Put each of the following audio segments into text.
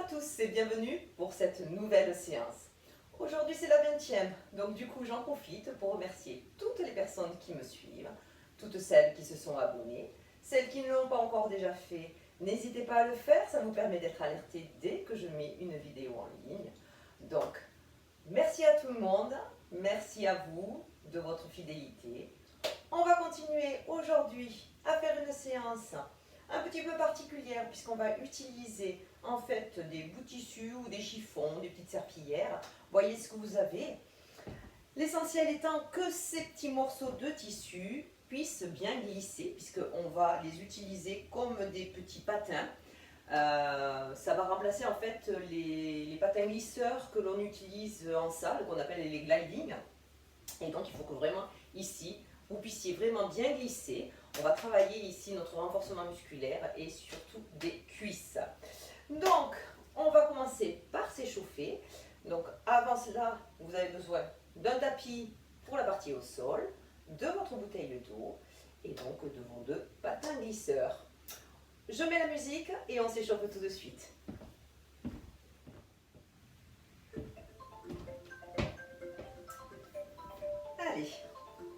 tous et bienvenue pour cette nouvelle séance. Aujourd'hui c'est la 20e, donc du coup j'en profite pour remercier toutes les personnes qui me suivent, toutes celles qui se sont abonnées, celles qui ne l'ont pas encore déjà fait. N'hésitez pas à le faire, ça vous permet d'être alerté dès que je mets une vidéo en ligne. Donc, merci à tout le monde, merci à vous de votre fidélité. On va continuer aujourd'hui à faire une séance un petit peu particulière puisqu'on va utiliser en fait des bouts de tissu ou des chiffons, des petites serpillières. Voyez ce que vous avez. L'essentiel étant que ces petits morceaux de tissu puissent bien glisser puisqu'on va les utiliser comme des petits patins. Ça va remplacer en fait les patins glisseurs que l'on utilise en salle, qu'on appelle les gliding. Et donc il faut que vraiment ici, vous puissiez vraiment bien glisser. On va travailler ici notre renforcement musculaire et surtout des cuisses. Donc, on va commencer par s'échauffer. Donc, avant cela, vous avez besoin d'un tapis pour la partie au sol, de votre bouteille d'eau et donc de vos deux patins glisseurs. Je mets la musique et on s'échauffe tout de suite. Allez,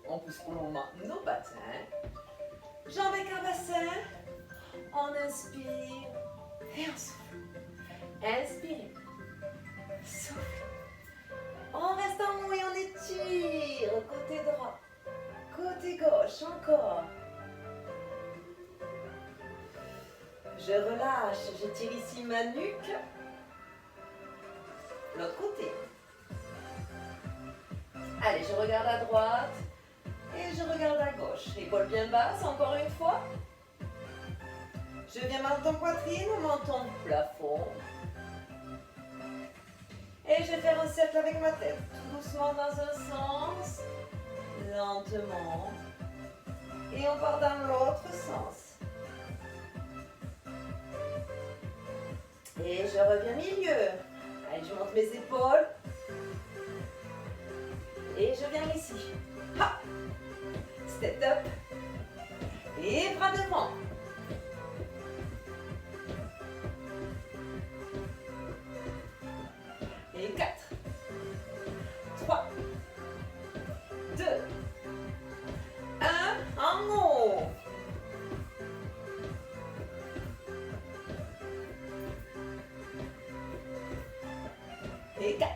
on pousse pour le moment nos patins. Jambes avec un bassin. On inspire et on souffle. Inspirez. Souffle. On reste en haut et on étire. Côté droit. Côté gauche. Encore. Je relâche. J'étire ici ma nuque. L'autre côté. Allez, je regarde à droite. Et je regarde à gauche. Épaule bien basse, encore une fois. Je viens menton poitrine, menton plafond. Et je vais faire un cercle avec ma tête. Tout doucement dans un sens. Lentement. Et on part dans l'autre sens. Et je reviens milieu. Allez, je monte mes épaules. Et je viens ici. Ha! Step up. Et bras devant. Et 4, 3, 2, 1, en haut. Et 4,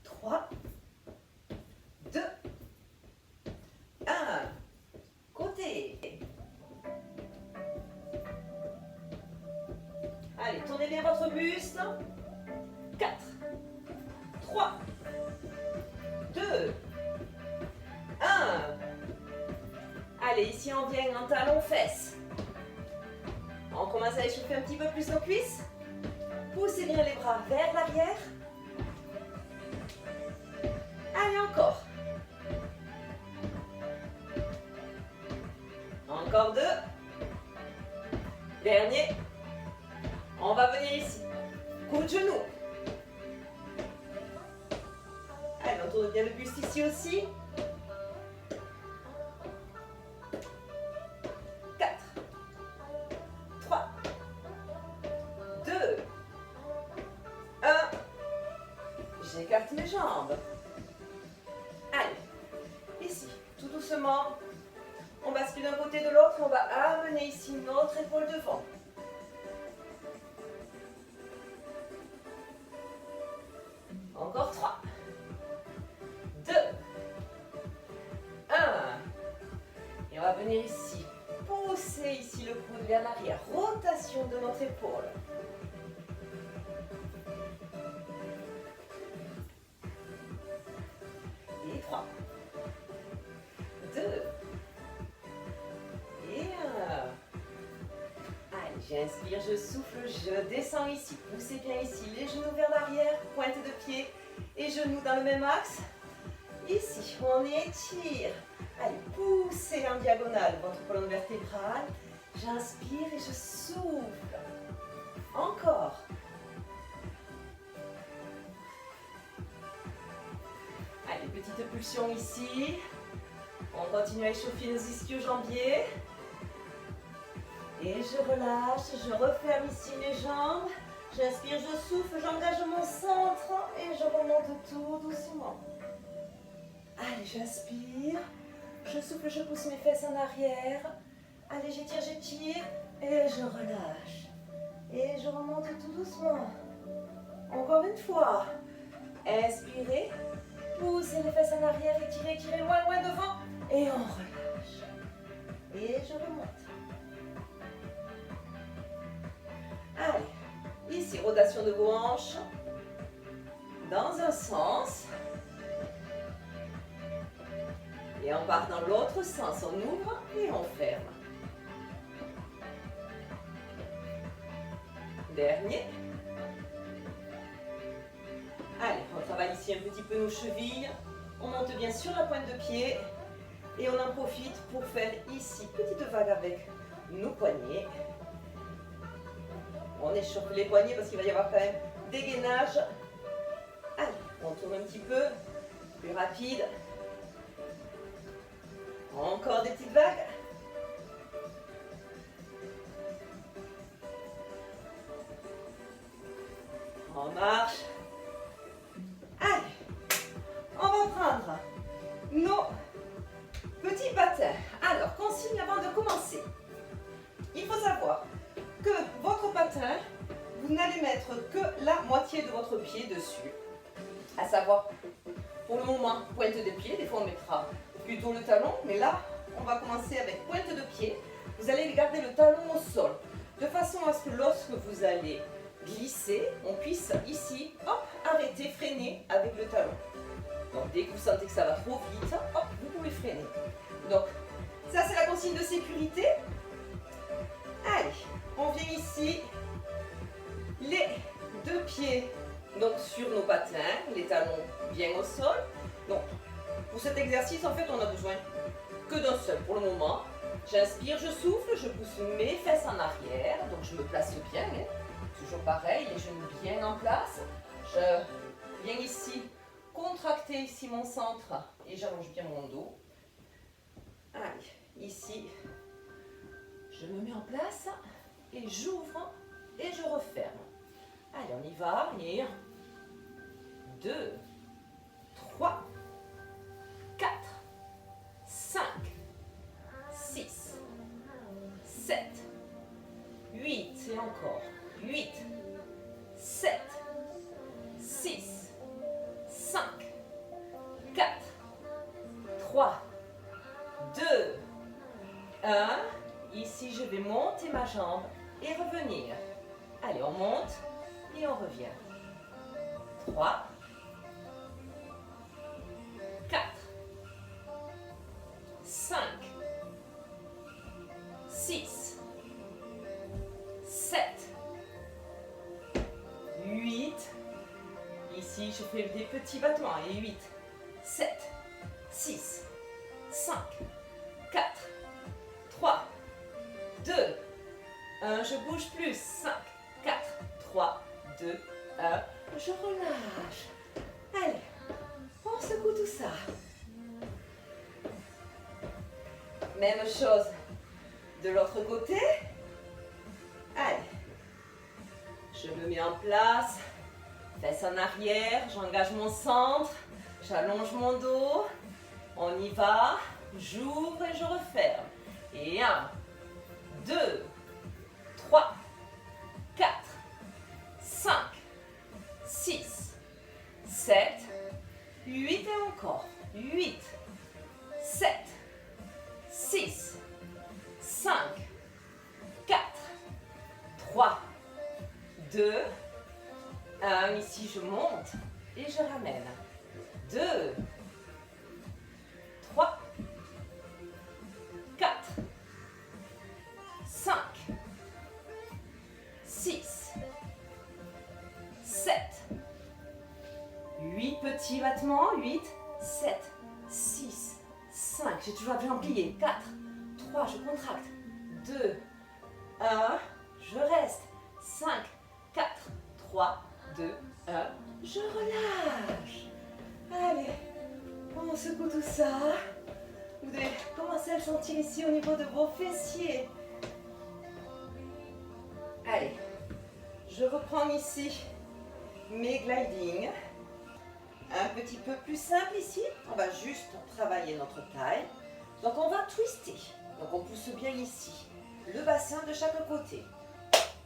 3, 2, 1. Côté. Allez, tournez bien votre buste. 4, 3, 2, 1. Allez, ici on vient en talon-fesse. On commence à échauffer un petit peu plus nos cuisses. Poussez bien les bras vers l'arrière. Allez, encore. Encore 2. Dernier. On va venir ici. Coup de genou. Allez, on tourne bien le buste ici aussi. 4, 3, 2, 1. J'écarte mes jambes. Allez, ici, tout doucement. On bascule d'un côté de l'autre. On va amener ici notre épaule devant. Encore 3, 2, 1. Et on va venir ici. Pousser ici le coude vers l'arrière. Rotation de notre épaule. Et 3, 2, et 1. Allez, j'inspire, je souffle, je descends ici. Poussez bien ici, les genoux vers l'arrière, pointe de pied et genoux dans le même axe. Ici, on étire. Allez, poussez en diagonale votre colonne vertébrale. J'inspire et je souffle. Encore. Allez, petite pulsion ici. On continue à échauffer nos ischio-jambiers. Et je relâche, je referme ici les jambes. J'inspire, je souffle, j'engage mon centre et je remonte tout doucement. Allez, j'inspire, je souffle, je pousse mes fesses en arrière. Allez, j'étire et je relâche. Et je remonte tout doucement. Encore une fois. Inspirez, poussez les fesses en arrière, étirez, étirez loin, loin devant. Et on relâche. Et je remonte. Allez, ici, rotation de vos hanches. Dans un sens. Et on part dans l'autre sens. On ouvre et on ferme. Dernier. Allez, on travaille ici un petit peu nos chevilles. On monte bien sur la pointe de pied. Et on en profite pour faire ici, petite vague avec nos poignets. On échauffe les poignets parce qu'il va y avoir quand même des gainages. Allez, on tourne un petit peu. Plus rapide. Encore des petites vagues. On marche. Allez, on va prendre nos petits patins. Alors, consigne avant de commencer. Il faut savoir que votre patin, vous n'allez mettre que la moitié de votre pied dessus. À savoir, pour le moment, pointe de pied. Des fois, on mettra plutôt le talon. Mais là, on va commencer avec pointe de pied. Vous allez garder le talon au sol. De façon à ce que lorsque vous allez glisser, on puisse ici, hop, arrêter, freiner avec le talon. Donc, dès que vous sentez que ça va trop vite, hop, vous pouvez freiner. Donc, ça, c'est la consigne de sécurité. Allez, on vient ici, les deux pieds donc sur nos patins, les talons bien au sol. Donc, pour cet exercice, en fait, on a besoin que d'un seul pour le moment. J'inspire, je souffle, je pousse mes fesses en arrière, donc je me place bien, hein. Toujours pareil, les genoux bien en place. Je viens ici contracter ici mon centre et j'allonge bien mon dos. Allez, ici, je me mets en place et j'ouvre et je referme. Allez, on y va. Et 2, 3, 4, 5, 6, 7, 8, et encore. 8, 7, 6, 5, 4, 3, 2, 1. Ici, je vais monter ma jambe et revenir. Allez, on monte et on revient. 3, 4, 5, 6, 7, 8. Ici, je fais des petits battements. Et 8, 7, 6, 5, 4, 3, 2, 1. Je bouge plus. 5, 4, 3, 2, 1. Je relâche. Allez, on secoue tout ça. Même chose de l'autre côté. Allez. Je me mets en place. Fesses en arrière. J'engage mon centre. J'allonge mon dos. On y va. J'ouvre et je referme. Et 1, 2, 3, 4, 5, 6, 7, 8 et encore. 8, 7, 6, 5, 4, 3, 2, 1. Ici, je monte et je ramène. 2, 3, 4, 5, 6, 7, 8 petits battements. 8, 7, 6, 5. J'ai toujours la jambe pliée. 4, 3, je contracte. 2, 1, je reste. 5, 4, 3, 2, 1, je relâche. Allez, on secoue tout ça. Vous devez commencer à le sentir ici au niveau de vos fessiers. Allez, Je reprends ici mes gliding. Un petit peu plus simple ici. On va juste travailler notre taille. Donc on va twister. Donc on pousse bien ici. Le bassin de chaque côté.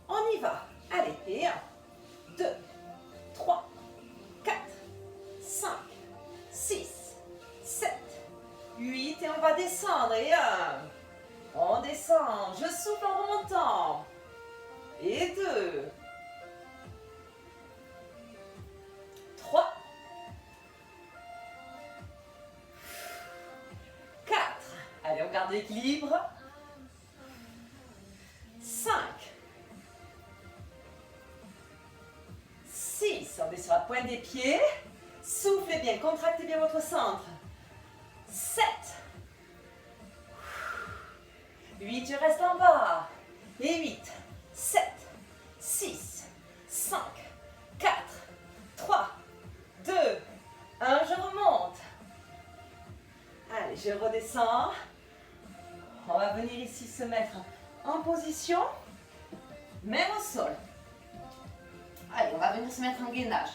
On y va. Allez, et 1, 2, 3, 4, 5, 6, 7, 8. Et on va descendre. Et 1. On descend. Je souffle en remontant. Et 2. 3. 4. Allez, on garde l'équilibre. 5. 6. On est sur la pointe des pieds. Soufflez bien, contractez bien votre centre. 7. 8, je reste en bas. Et 8, 7, 6, 5, 4, 3, 2, 1, je remonte. Allez, je redescends. On va venir ici se mettre en position, même au sol. Allez, on va venir se mettre en gainage.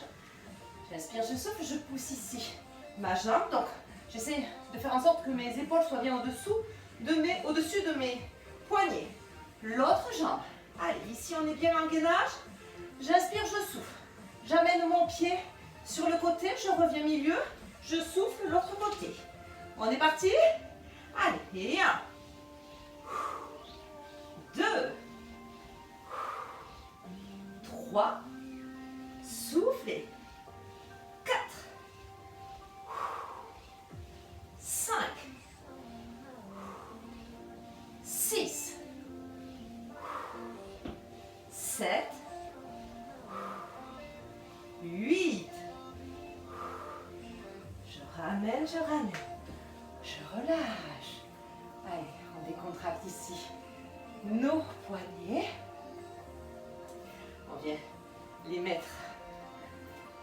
J'inspire, je souffle, je pousse ici ma jambe. Donc, j'essaie de faire en sorte que mes épaules soient bien au-dessus de mes poignets. L'autre jambe. Allez, ici on est bien en gainage. J'inspire, je souffle. J'amène mon pied sur le côté, je reviens milieu, je souffle l'autre côté. On est parti? Allez, et 1, 2, 3, soufflez, 4, 5, 6, 7, 8. Je ramène, je relâche. Allez, on décontracte ici nos poignets. On vient les mettre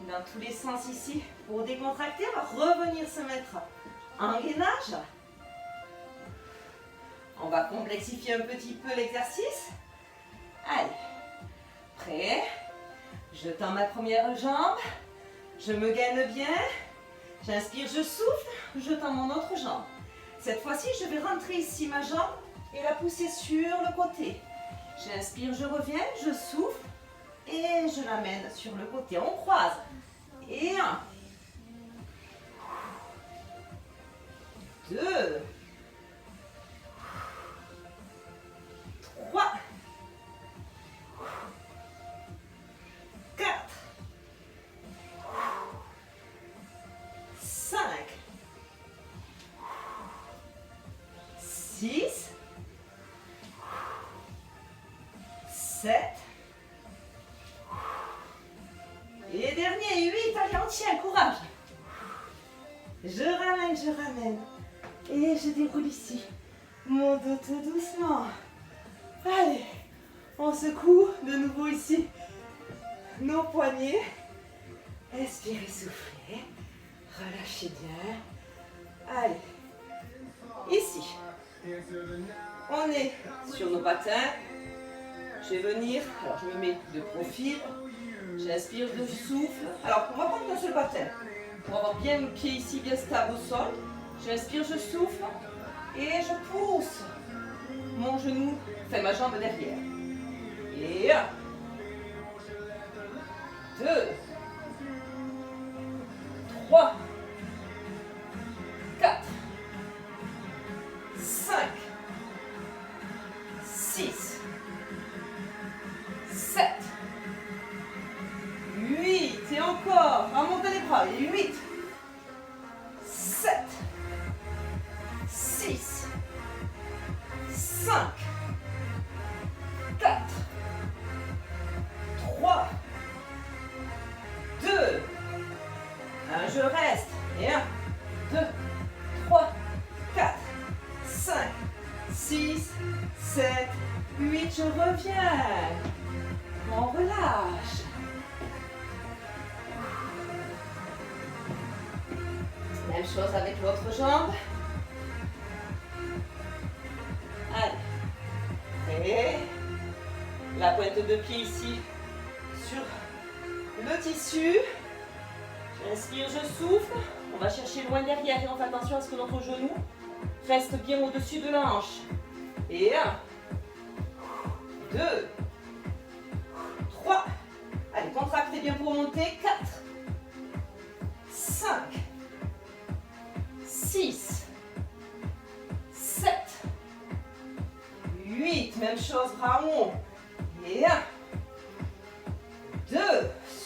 dans tous les sens ici pour décontracter. On va revenir se mettre en gainage. On va complexifier un petit peu l'exercice. Allez, prêt? Je tends ma première jambe. Je me gaine bien. J'inspire, je souffle. Je tends mon autre jambe. Cette fois-ci, je vais rentrer ici ma jambe et la pousser sur le côté. J'inspire, je reviens, je souffle et je l'amène sur le côté. On croise. Et 1, 2, 3, 4, 5, 6, 7, et dernier, 8, allez, on tient, courage. Je ramène, et je déroule ici mon dos tout doucement. Allez, on secoue de nouveau ici nos poignets. Expirez, soufflez, relâchez bien. Allez, ici, on est sur nos patins. Je vais venir, alors je me mets de profil, j'inspire, je souffle. Alors, on va prendre un seul patin pour avoir bien le pied ici, bien stable au sol. J'inspire, je souffle et je pousse mon genou, enfin ma jambe derrière. Et 1, 2, 3, 4, 5, 6, 7, 8, et encore, remontez les bras, et 8, 7, 6, 5, 4, 3, 2, 1, je reste, et 1, 2, 3, 4, 5, 6, 7, 8, je reviens. On relâche. Même chose avec l'autre jambe. Allez. Et la pointe de pied ici sur le tissu. J'inspire, je souffle. On va chercher loin derrière et on fait attention à ce que notre genou reste bien au-dessus de la hanche. Et 1, 2, 3. Allez, contractez bien pour monter. 4, 5, 6, 7, 8. Même chose, bras en haut. Et 1, 2,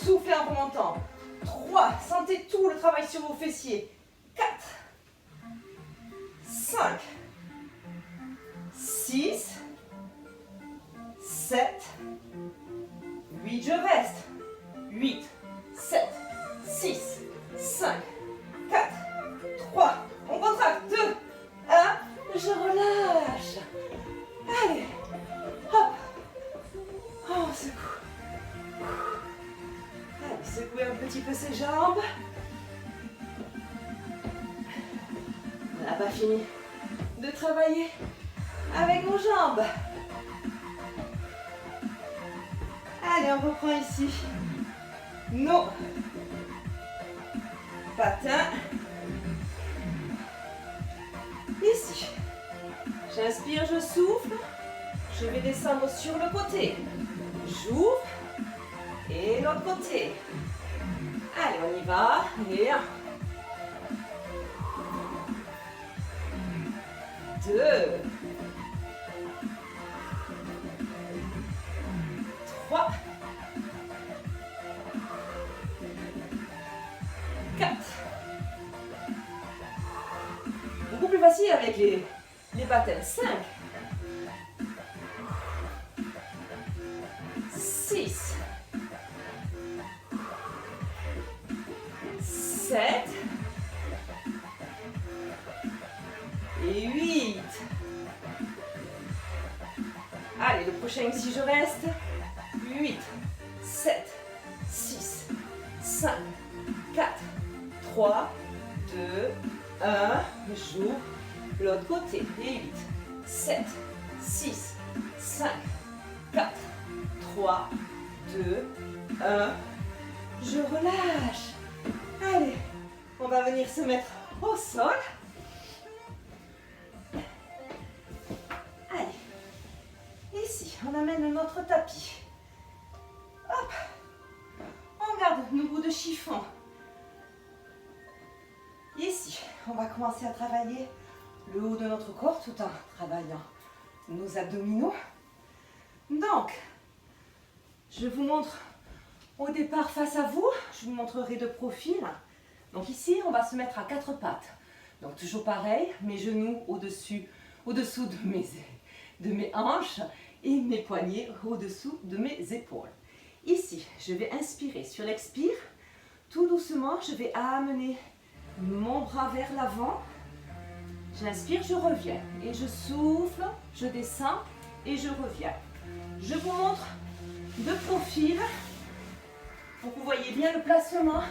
soufflez en remontant. 3, sentez tout le travail sur vos fessiers. 4, 5, 6, 7, 8, je reste. 8, 7, 6, 5, 4, 3, on contracte. 2, 1, je relâche. Allez, hop. Oh, on secoue. Allez, secouez un petit peu ses jambes. On n'a pas fini de travailler avec nos jambes. Allez, on reprend ici nos patins. Ici, j'inspire, je souffle. Je vais descendre sur le côté. J'ouvre. Et l'autre côté. Allez, on y va. Et 1, 2, 3, 4. Beaucoup plus facile avec les patins. 5, 6, 7 et 8. Allez, le prochain ici, je reste. 8, 7, 6, 5, 4, 3, 2, 1. J'ouvre l'autre côté. Et 8, 7, 6, 5, 4, 3, 2, 1. Je relâche. Allez, on va venir se mettre au sol. Allez, ici, on amène notre tapis. Hop, on garde nos bouts de chiffon. Ici, on va commencer à travailler le haut de notre corps tout en travaillant nos abdominaux. Donc, je vous montre au départ face à vous, je vous montrerai de profil. Donc ici, on va se mettre à 4 pattes. Donc toujours pareil, mes genoux au-dessous de mes hanches et mes poignets au-dessous de mes épaules. Ici, je vais inspirer. Sur l'expire, tout doucement, je vais amener mon bras vers l'avant. J'inspire, je reviens. Et je souffle, je descends et je reviens. Je vous montre de profil. Donc vous voyez bien le placement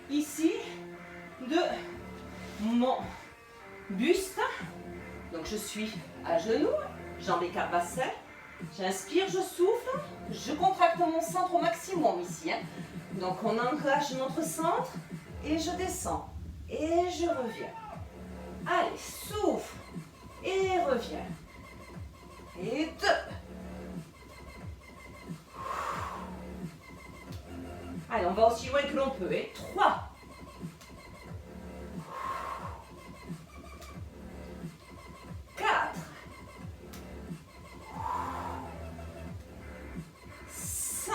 ici de mon buste. Donc je suis à genoux, jambes écartées, bassin. J'inspire, je souffle, je contracte mon centre au maximum ici. Donc on engage notre centre et je descends et je reviens. Allez, souffle et reviens. Et 2. Allez, on va aussi loin que l'on peut. Et 3. 4. 5.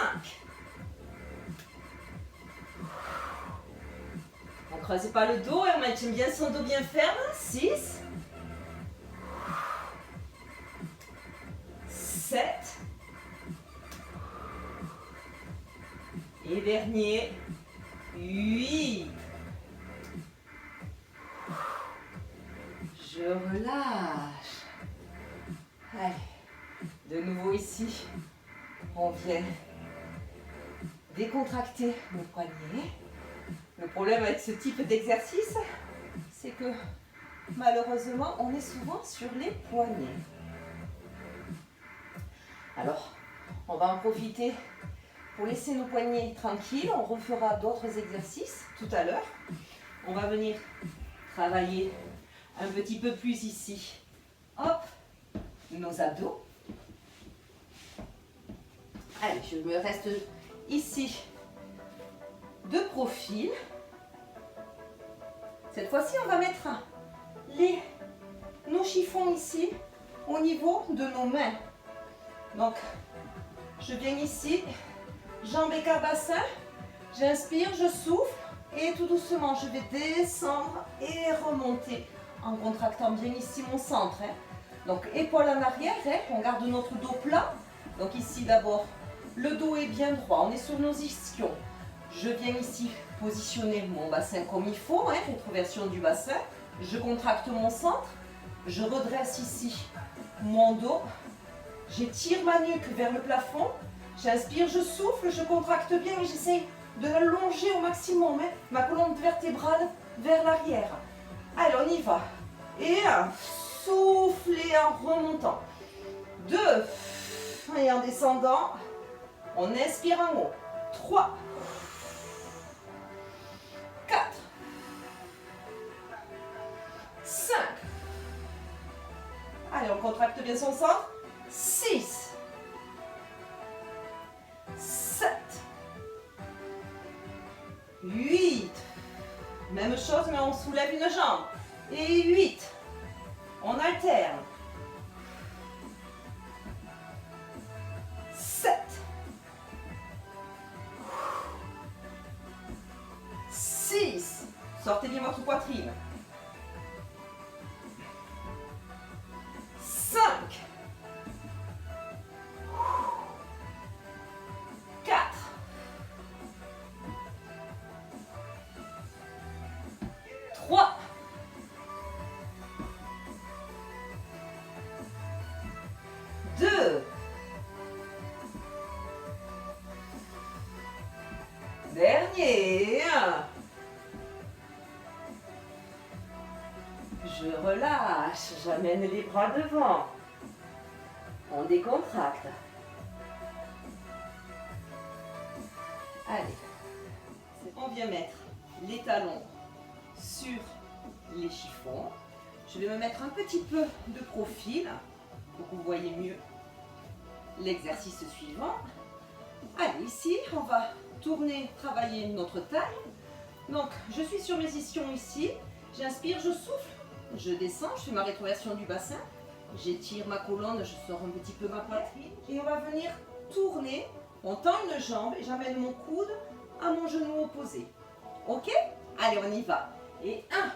On ne creuse pas le dos et on maintient bien son dos bien ferme. 6. 7. Et dernier, 8. Je relâche. Allez, de nouveau ici, on vient décontracter le poignet. Le problème avec ce type d'exercice, c'est que malheureusement, on est souvent sur les poignets. Alors, on va en profiter pour laisser nos poignets tranquilles, on refera d'autres exercices tout à l'heure. On va venir travailler un petit peu plus ici. Hop, nos abdos. Allez, je me reste ici de profil. Cette fois-ci, on va mettre nos chiffons ici au niveau de nos mains. Donc, je viens ici, jambes écart bassin, j'inspire, je souffle et tout doucement, je vais descendre et remonter en contractant bien ici mon centre. Donc, épaules en arrière, on garde notre dos plat. Donc ici d'abord, le dos est bien droit, on est sur nos ischions. Je viens ici positionner mon bassin comme il faut, rétroversion du bassin. Je contracte mon centre, je redresse ici mon dos. J'étire ma nuque vers le plafond, j'inspire, je souffle, je contracte bien et j'essaye de l'allonger au maximum, ma colonne vertébrale vers l'arrière. Allez, on y va. Et 1, soufflez en remontant. 2, et en descendant, on inspire en haut. 3, 4, 5. Allez, on contracte bien son centre. 6, 7, 8, même chose mais on soulève une jambe, et 8, on alterne, 7, 6, sortez bien votre poitrine, 5, 4, 3, 2, dernier, 1. Je relâche, j'amène les bras devant. On décontracte. Allez, on vient mettre les talons sur les chiffons. Je vais me mettre un petit peu de profil pour que vous voyez mieux l'exercice suivant. Allez, ici, on va tourner, travailler notre taille. Donc, je suis sur mes ischions ici. J'inspire, je souffle, je descends, je fais ma rétroversion du bassin. J'étire ma colonne, je sors un petit peu ma poitrine. Et on va venir tourner. On tend une jambe et j'amène mon coude à mon genou opposé. Ok? Allez, on y va. Et 1,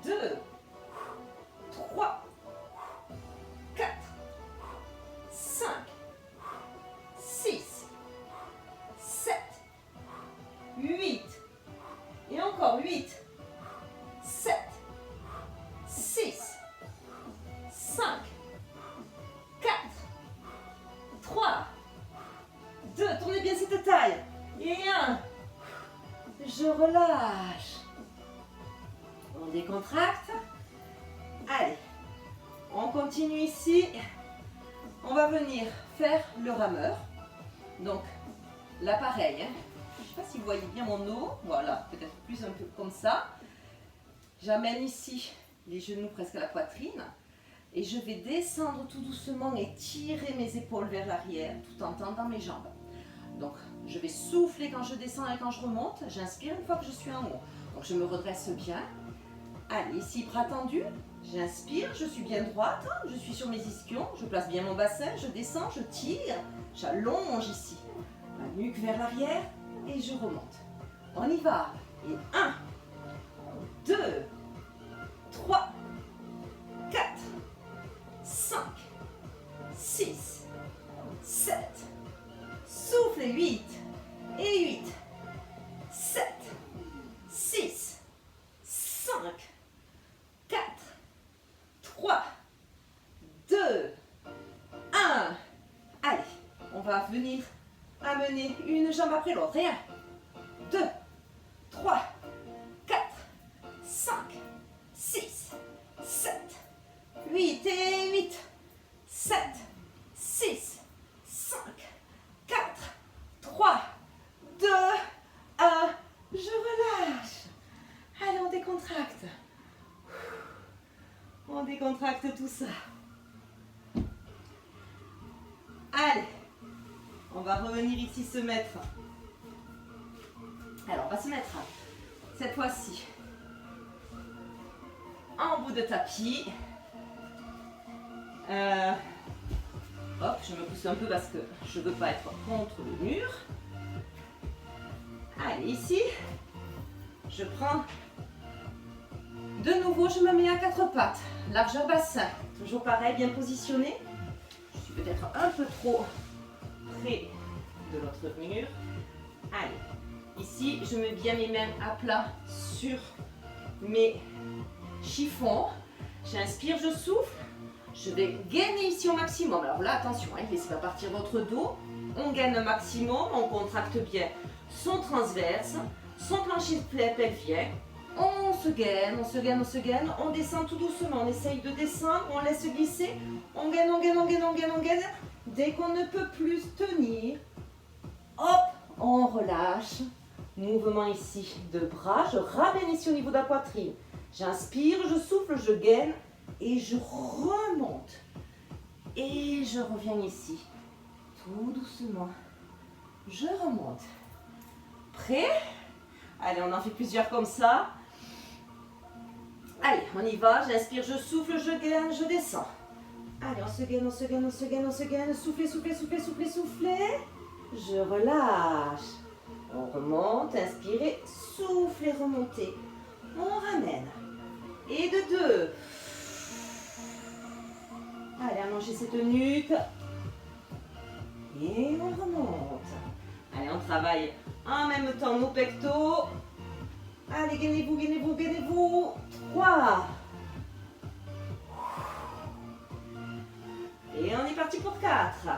2, 3, 4, 5, 6, 7, 8. Et encore 8, 7, 6, 5, 4, 3, 2, tournez bien cette taille. Et 1, je relâche. On décontracte. Allez, on continue ici. On va venir faire le rameur. Donc, là pareil. Je ne sais pas si vous voyez bien mon dos. Voilà, peut-être plus un peu comme ça. J'amène ici les genoux presque à la poitrine. Et je vais descendre tout doucement et tirer mes épaules vers l'arrière tout en tendant mes jambes. Donc, je vais souffler quand je descends et quand je remonte. J'inspire une fois que je suis en haut. Donc, je me redresse bien. Allez, ici, bras tendus. J'inspire, je suis bien droite. Je suis sur mes ischions. Je place bien mon bassin. Je descends, je tire. J'allonge ici. Ma nuque vers l'arrière et je remonte. On y va. Et 1, 2, 3, 4, 5, 6, 7, souffle 8, et 8, 7, 6, 5, 4, 3, 2, 1. Allez, on va venir amener une jambe après l'autre. Et 1, 2, 3, 4, 5, 6, 7, 8 et 8, 7, 6, 5, 4, décontracte tout ça. Allez, on va revenir ici se mettre. Alors, on va se mettre cette fois-ci en bout de tapis. Hop, je me pousse un peu parce que je ne veux pas être contre le mur. Allez, ici, je prends. De nouveau, je me mets à quatre pattes. Largeur bassin. Toujours pareil, bien positionné. Je suis peut-être un peu trop près de l'autre mur. Allez, ici, je mets bien mes mains à plat sur mes chiffons. J'inspire, je souffle. Je vais gainer ici au maximum. Alors là, attention, ne laissez pas partir votre dos. On gaine un maximum, on contracte bien son transverse, son plancher pelvien. On se gaine, on se gaine, on se gaine. On descend tout doucement. On essaye de descendre, on laisse glisser. On gaine, on gaine, on gaine, on gaine, on gaine. Dès qu'on ne peut plus tenir, hop, on relâche. Mouvement ici de bras. Je ramène ici au niveau de la poitrine. J'inspire, je souffle, je gaine. Et je remonte. Et je reviens ici. Tout doucement. Je remonte. Prêt? Allez, on en fait plusieurs comme ça. Allez, on y va. J'inspire, je souffle, je gaine, je descends. Allez, on se gaine, on se gaine, on se gaine, on se gaine. Soufflez, soufflez, soufflez, soufflez, soufflez. Je relâche. On remonte, inspirez, soufflez, remontez. On ramène. Et de deux. Allez, allongez cette nuque. Et on remonte. Allez, on travaille en même temps nos pectoraux. Allez, gainez-vous, gainez-vous, gainez-vous. 3. Et on est parti pour 4.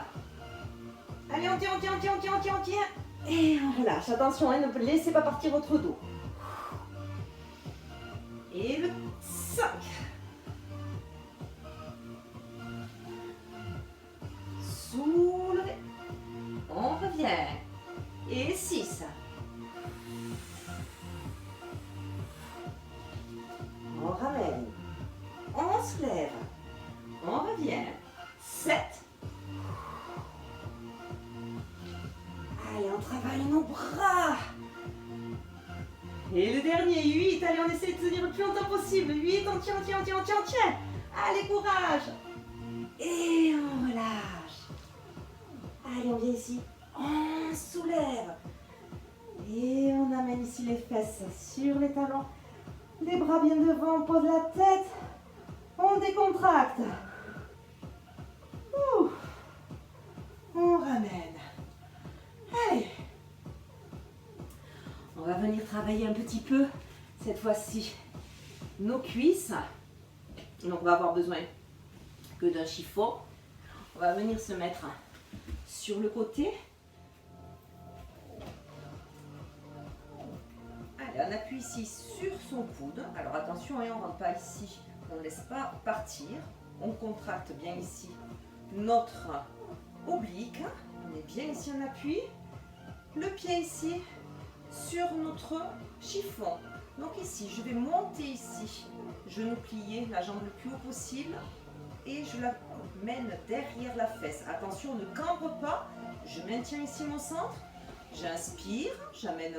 Allez, on tient, on tient, on tient, on tient, on tient, on tient. Et on relâche. Attention, hein, ne laissez pas partir votre dos. Et le 5. Soulevez. On revient. Et 6. On ramène. On se lève. On revient. 7. Allez, on travaille nos bras. Et le dernier, 8. Allez, on essaie de tenir le plus longtemps possible. 8, on tient, on tient, on tient, on tient, on tient. Allez, courage. Et on relâche. Allez, on vient ici. On soulève. Et on amène ici les fesses sur les talons. Les bras bien devant, on pose la tête. On décontracte. Ouh. On ramène. Allez. On va venir travailler un petit peu, cette fois-ci, nos cuisses. Donc on va avoir besoin que d'un chiffon. On va venir se mettre sur le côté. Allez, on appuie ici sur son coude. Alors attention, on ne rentre pas ici. On ne laisse pas partir. On contracte bien ici notre oblique. On est bien ici en appui. Le pied ici sur notre chiffon. Donc ici, je vais monter ici. Genou plié, la jambe le plus haut possible. Et je la mène derrière la fesse. Attention, on ne cambre pas. Je maintiens ici mon centre. J'inspire, j'amène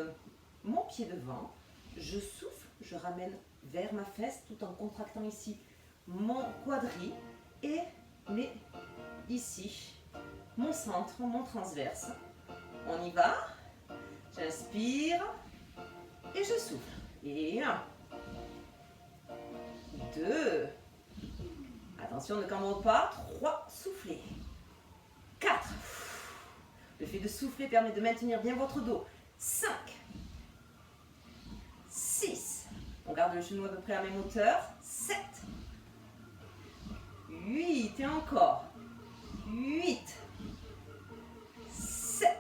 mon pied devant. Je souffle, je ramène vers ma fesse tout en contractant ici mon quadri. Et mets ici mon centre, mon transverse. On y va. J'inspire et je souffle. Et 1, 2. Attention, ne cambre pas. 3, soufflez. 4. Le fait de souffler permet de maintenir bien votre dos. 5. 6. On garde le genou à peu près à la même hauteur. 7. 8. Et encore. 8. 7.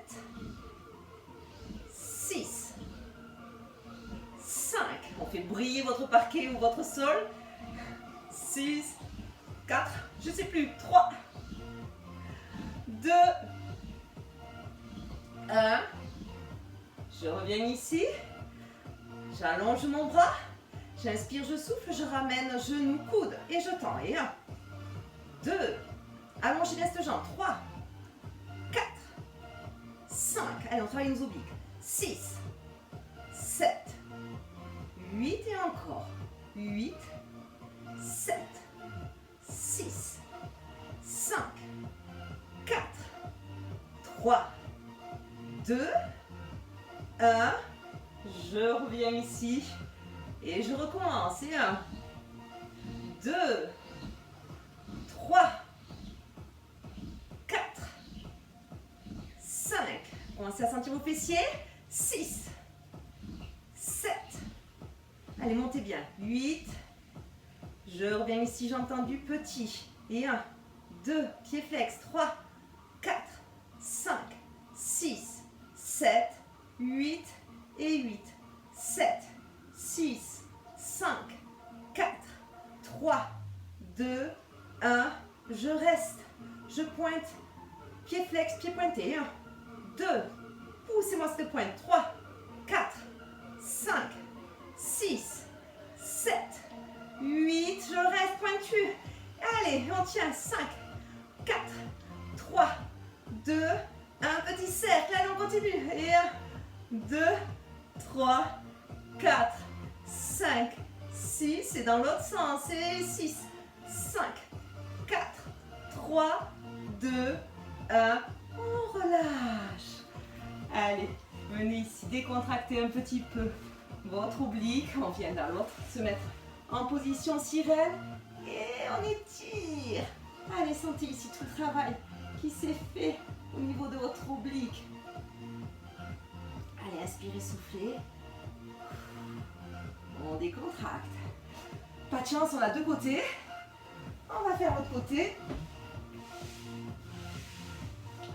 6. 5. On fait briller votre parquet ou votre sol. 6. 4. Je ne sais plus. 3. 2. 1. Je reviens ici. J'allonge mon bras. J'inspire, je souffle, je ramène genou, coude et je tends. Et 1, 2, allongez l'est jambe. 3, 4, 5. Allez, on travaille nos obliques. 6, 7, 8 et encore. 8, 7, 6, 5, 4, 3, 2, 1. Je reviens ici et je recommence. Et 1, 2, 3, 4, 5. Commencez à sentir vos fessiers. 6, 7. Allez, montez bien. 8. Je reviens ici, j'entends du petit. Et 1, 2, pied flex. 3, 4, 5, 6, 7, 8 et 8. 7, 6, 5, 4, 3, 2, 1. Je reste. Je pointe. Pied flex, pied pointé. 1, 2. Poussez-moi cette pointe. 3, 4, 5, 6, 7, 8. Je reste pointu. Allez, on tient. 5, 4, 3, 2, 1. Petit cercle. Allez, on continue. Et 1, 2, 3, 4, 5, 6. Et dans l'autre sens. Et 6, 5, 4, 3, 2, 1. On relâche. Allez, venez ici décontracter un petit peu votre oblique. On vient dans l'autre, se mettre en position sirène et on étire. Allez, sentez ici tout le travail qui s'est fait au niveau de votre oblique. Allez, inspirez, soufflez. On décontracte. Pas de chance, on a deux côtés. On va faire l'autre côté.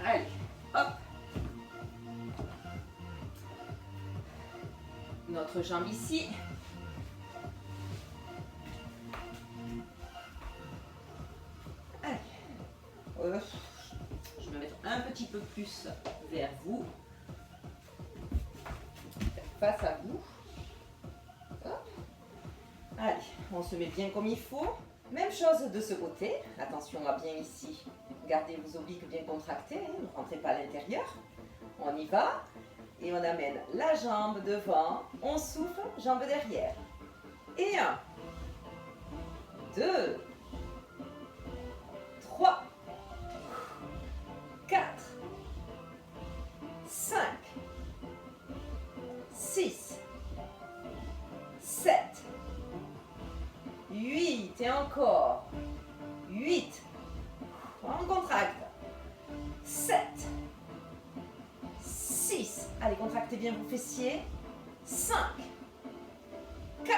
Allez, hop. Notre jambe ici. Allez. Je vais me mettre un petit peu plus vers vous. Face à vous. Hop. Allez, on se met bien comme il faut. Même chose de ce côté. Attention à bien ici. Gardez vos obliques bien contractés. Ne rentrez pas à l'intérieur. On y va. Et on amène la jambe devant. On souffle, jambe derrière. Et 1, 2, 3, 4, 5, 6, 7, 8. Et encore. 8. On contracte. 7. 6. Allez, contractez bien vos fessiers. 5. 4.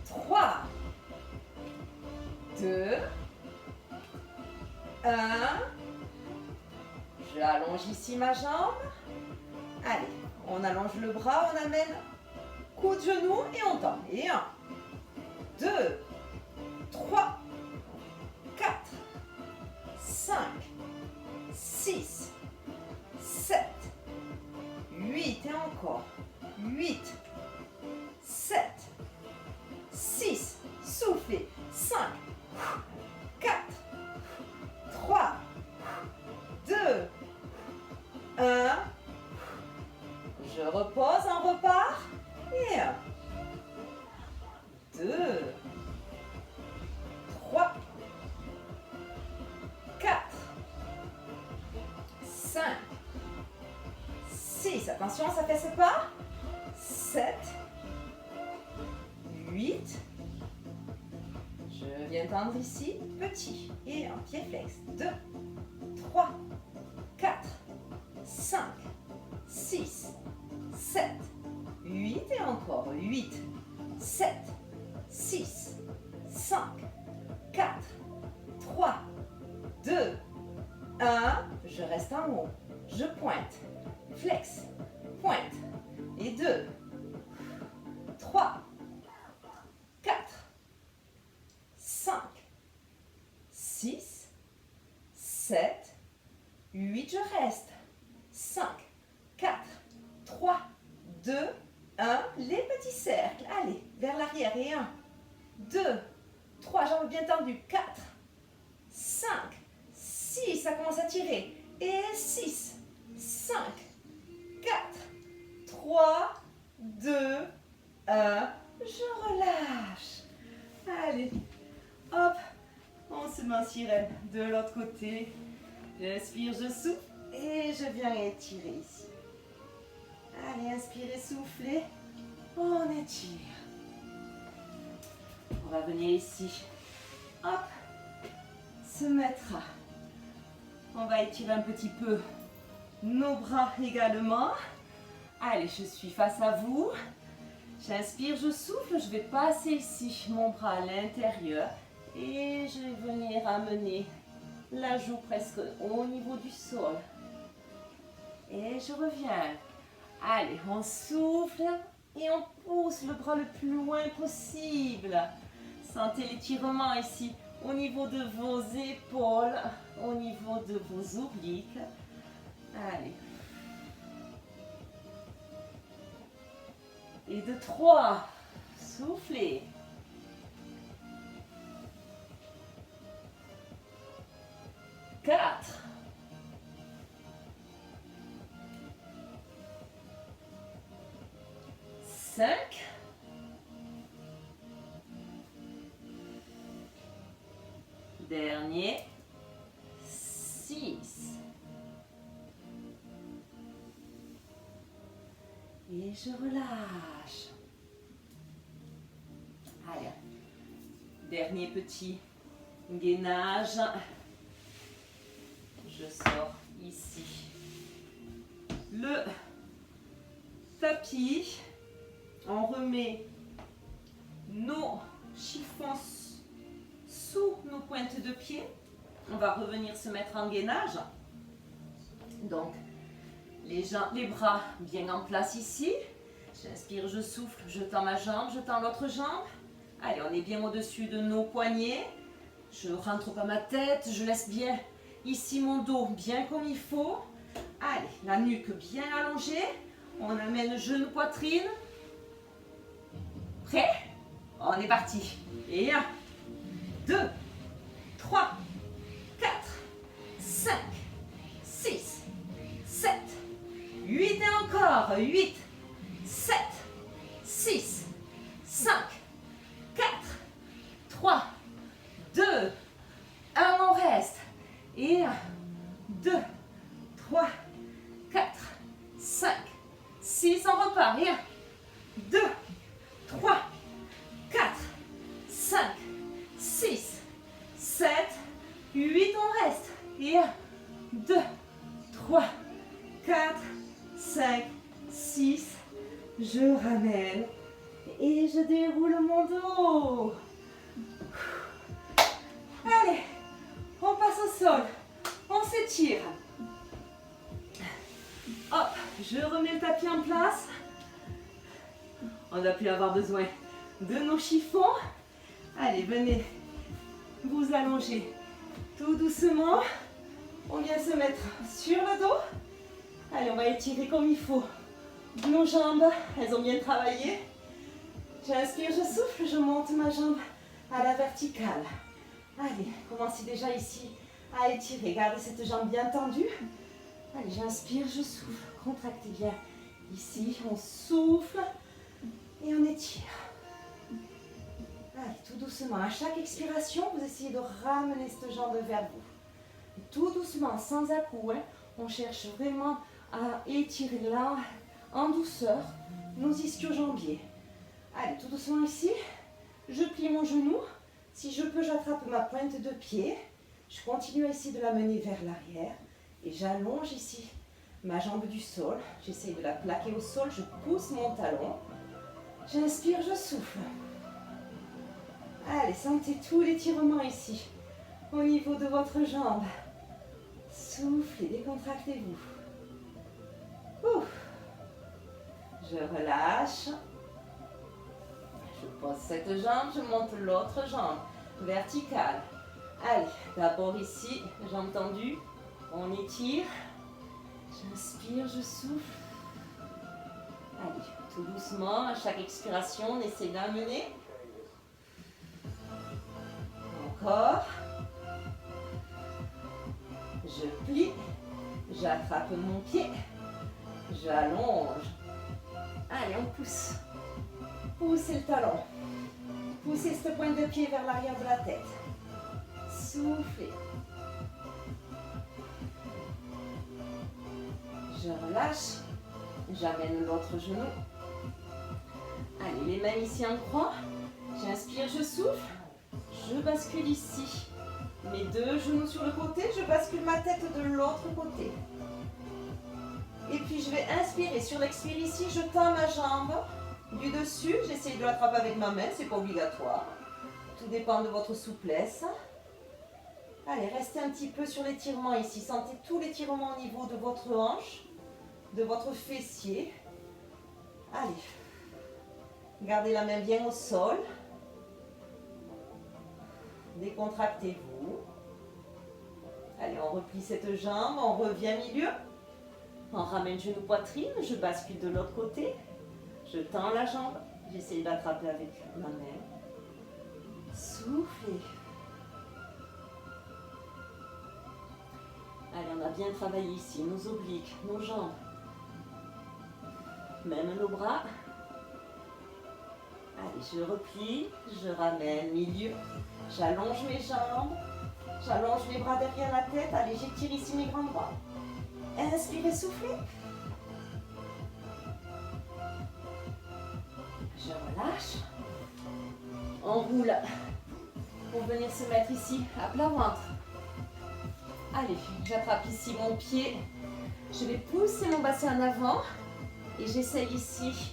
3. 2. 1. Je allonge ici ma jambe. Allez, on allonge le bras, on amène coude, genou et on tend. Et 1, 2, 3, 4, 5, 6, 7, 8 et encore. 8, 7, 6, soufflez. 5, 4, 3, 2, 1. Je repose, on repart. Et 1, 2, 3, 4, 5, 6. Attention, ça fait ce pas. 7, 8. Je viens tendre ici, petit. Et un pied flex. 2, 3, 4, 5, 6, 7, 8 et encore. 8, 7, 6, 5, 4, 3, 2, 1. Je reste en haut. Je pointe. Flex. Pointe. Et 2, 3, 4, 5, 6, 7, 8. Je reste. 5, 4, 3, 2, 1. Les petits cercles. Allez. vers l'arrière. Et 1, 2, 3, jambes bien tendues. 4, 5, 6, ça commence à tirer. Et 6, 5, 4, 3, 2, 1. Je relâche. Allez, hop, on se met en sirène de l'autre côté. J'inspire, je souffle et je viens étirer ici. Allez, inspirez, soufflez, on étire. On va venir ici, hop, se mettre. On va étirer un petit peu nos bras également. Allez, je suis face à vous. J'inspire, je souffle, je vais passer ici mon bras à l'intérieur et je vais venir amener la joue presque au niveau du sol. Et je reviens. Allez, on souffle et on pousse le bras le plus loin possible. Sentez l'étirement ici au niveau de vos épaules, au niveau de vos obliques. Allez. Et de 3, soufflez. 4. 5. 6. Et je relâche. Allez, dernier petit gainage. Je sors ici le tapis. On remet nos chiffons sous nos pointes de pied. On va revenir se mettre en gainage. Donc, les bras bien en place ici. J'inspire, je souffle, je tends ma jambe, je tends l'autre jambe. Allez, on est bien au-dessus de nos poignets. Je ne rentre pas ma tête, je laisse bien ici mon dos bien comme il faut. Allez, la nuque bien allongée. On amène genou, poitrine. Prêt? On est parti. Et 1, 2, 3, 4, 5, 6, 7, 8 et encore. 8, 7, 6, 5, 4, 3, 2, 1, on reste. Et 1, 2, 3, 4, 5, 6, on repart. Et 1, 2, 3, 4, 5, 6, 7, 8, on reste. Et 1, 2, 3, 4, 5, 6, je ramène et je déroule mon dos. Allez, on passe au sol, on s'étire. Hop, je remets le tapis en place. On va plus avoir besoin de nos chiffons. Allez, venez vous allonger tout doucement. On vient se mettre sur le dos. Allez, on va étirer comme il faut nos jambes. Elles ont bien travaillé. J'inspire, je souffle, je monte ma jambe à la verticale. Allez, commencez déjà ici à étirer. Gardez cette jambe bien tendue. Allez, j'inspire, je souffle. Contractez bien. Ici, on souffle et on étire. Allez, tout doucement. À chaque expiration, vous essayez de ramener cette jambe vers vous. Et tout doucement, sans à-coups. On cherche vraiment à étirer là, en douceur, nos ischio-jambiers. Allez, tout doucement ici. Je plie mon genou. Si je peux, j'attrape ma pointe de pied. Je continue à essayer de la mener vers l'arrière. Et j'allonge ici ma jambe du sol. J'essaie de la plaquer au sol. Je pousse mon talon. J'inspire, je souffle. Allez, sentez tout l'étirement ici, au niveau de votre jambe. Soufflez, décontractez-vous. Ouf. Je relâche. Je pose cette jambe, je monte l'autre jambe. Verticale. Allez, d'abord ici, jambe tendue. On étire. J'inspire, je souffle. Allez, tout doucement, à chaque expiration, on essaie d'amener. Encore. Je plie. J'attrape mon pied. J'allonge. Allez, on pousse. Poussez le talon. Poussez cette pointe de pied vers l'arrière de la tête. Soufflez. Je relâche. J'amène l'autre genou. Allez, les mains ici en croix. J'inspire, je souffle. Je bascule ici. Mes deux genoux sur le côté. Je bascule ma tête de l'autre côté. Et puis je vais inspirer. Sur l'expire ici, je tends ma jambe du dessus. J'essaye de l'attraper avec ma main. C'est pas obligatoire. Tout dépend de votre souplesse. Allez, restez un petit peu sur l'étirement ici. Sentez tout l'étirement au niveau de votre hanche, de votre fessier. Allez. Gardez la main bien au sol. Décontractez-vous. Allez, on replie cette jambe, on revient milieu. On ramène genou poitrine, je bascule de l'autre côté. Je tends la jambe, j'essaie d'attraper avec ma main. Soufflez. Allez, on a bien travaillé ici, nos obliques, nos jambes. Même nos bras. Allez, je replie, je ramène milieu. J'allonge mes jambes. J'allonge mes bras derrière la tête. Allez, j'étire ici mes grands bras. Inspirez, soufflez. Je relâche. On roule pour venir se mettre ici à plat ventre. Allez, j'attrape ici mon pied. Je vais pousser mon bassin en avant. Et j'essaye ici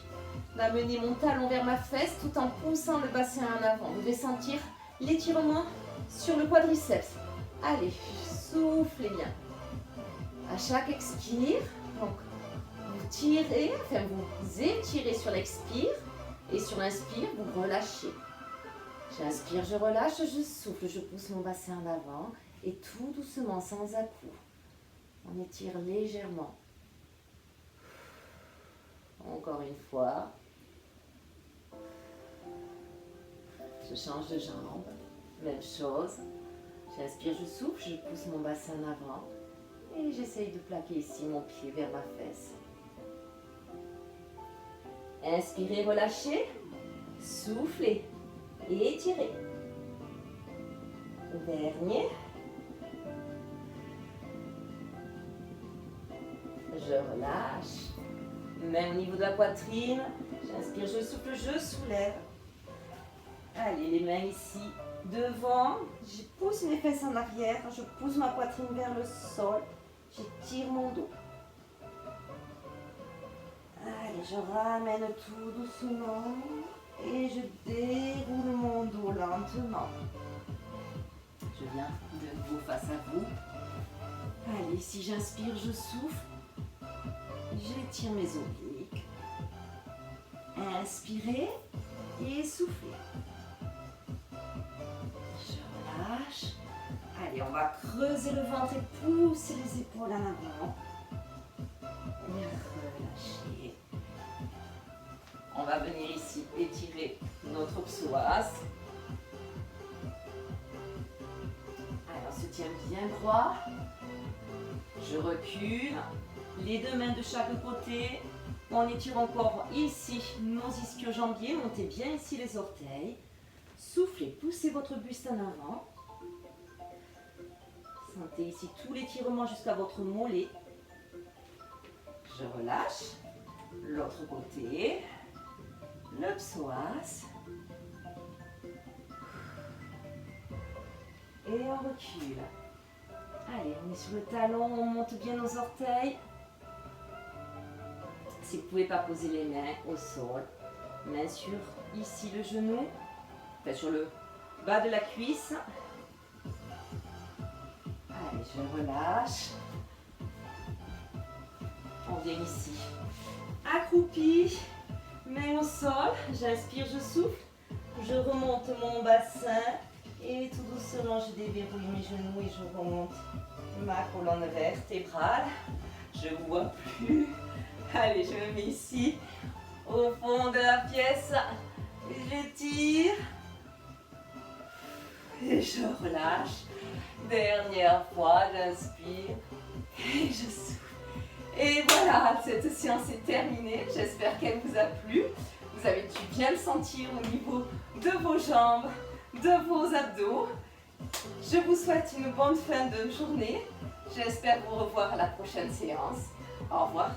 d'amener mon talon vers ma fesse tout en poussant le bassin en avant. Vous devez sentir l'étirement sur le quadriceps. Allez, soufflez bien. À chaque expire, donc vous tirez, enfin vous étirez sur l'expire et sur l'inspire, vous relâchez. J'inspire, je relâche, je souffle, je pousse mon bassin en avant et tout doucement, sans à-coups. On étire légèrement. Encore une fois. Je change de jambe. Même chose. J'inspire, je souffle, je pousse mon bassin en avant. Et j'essaye de plaquer ici mon pied vers ma fesse. Inspirez, relâchez. Soufflez. Et étirez. Dernier. Je relâche. Même au niveau de la poitrine. J'inspire, je souffle, je soulève. Allez, les mains ici devant. Je pousse mes fesses en arrière. Je pousse ma poitrine vers le sol. J'étire mon dos. Allez, je ramène tout doucement. Et je déroule mon dos lentement. Je viens de nouveau face à vous. Allez, si j'inspire, je souffle. J'étire mes obliques. Inspirez et soufflez. Je relâche. Allez, on va creuser le ventre et pousser les épaules en avant. Et relâcher. On va venir ici étirer notre psoas. Alors, on se tient bien droit. Je recule. Les deux mains de chaque côté. On étire encore ici nos ischio-jambiers. Montez bien ici les orteils. Soufflez, poussez votre buste en avant. Sentez ici tout l'étirement jusqu'à votre mollet. Je relâche. L'autre côté. Le psoas. Et on recule. Allez, on est sur le talon, on monte bien nos orteils. Si vous ne pouvez pas poser les mains au sol, main sur ici le genou, enfin sur le bas de la cuisse. Allez, je relâche. On vient ici. Accroupi, main au sol. J'inspire, je souffle. Je remonte mon bassin. Et tout doucement, je déverrouille mes genoux et je remonte ma colonne vertébrale. Je ne vous vois plus. Allez, je me mets ici, au fond de la pièce. Je tire. Et je relâche. Dernière fois, j'inspire. Et je souffle. Et voilà, cette séance est terminée. J'espère qu'elle vous a plu. Vous avez dû bien le sentir au niveau de vos jambes, de vos abdos. Je vous souhaite une bonne fin de journée. J'espère vous revoir à la prochaine séance. Au revoir.